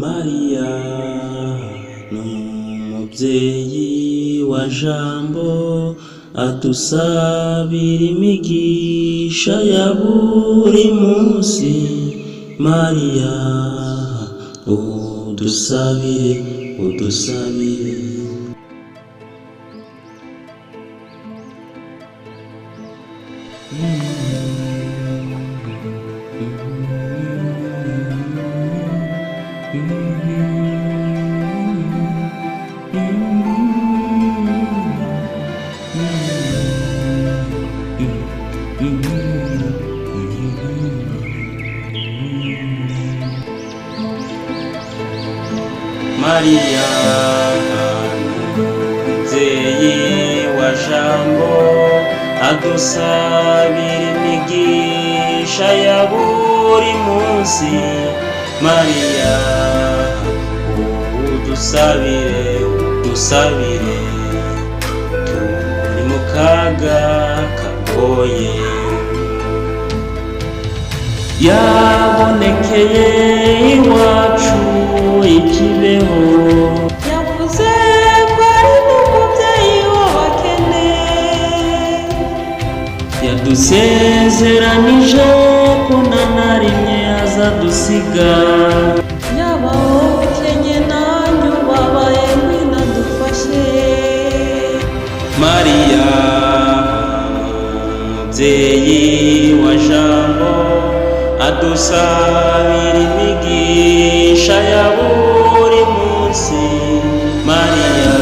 Mariya n'umubyeyi wa Jambo, adusabira imigisha ya buri munsi. Mariya udusabire, udusabire. Mariya mubyeyi wa Jambo, adusabira imigisha ya buri munsi. Mariya udusabire, udusabire, turi mu kaga kagoye. Yabonekeye iwacu ikibeho, yavuze ko ari n'umubyeyi w'abakene, yadusezeranije ko nta na rimwe azadusiga. yaba wowe ukenye nanjye ubabaye ngwino adufashe. Mariya mubyeyi wa Jambo, adusabira imigisha ya buri munsi. Mariya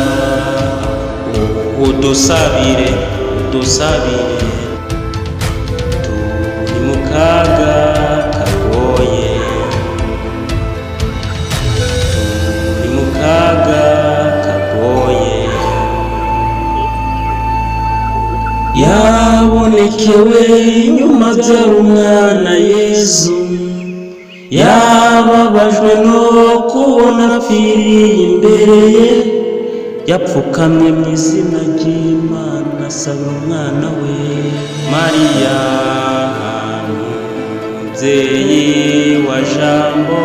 udusabire, udusabire, turi mu kaga kagoye, turi mu kaga kagoye. Yabonekewe nyuma abyara umwana Yezu, yababajwe no kubona apfiriye imbere ye. Yapfukamye mu izina ry'Imana asaba umwana we. Mariya mubyeyi wa Jambo,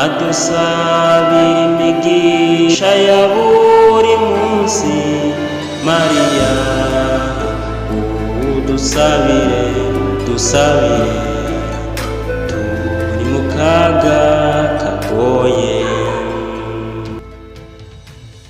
adusabira imigisha ya buri munsi. Mariya udusabire, udusabire, turi mu kaga kagoye.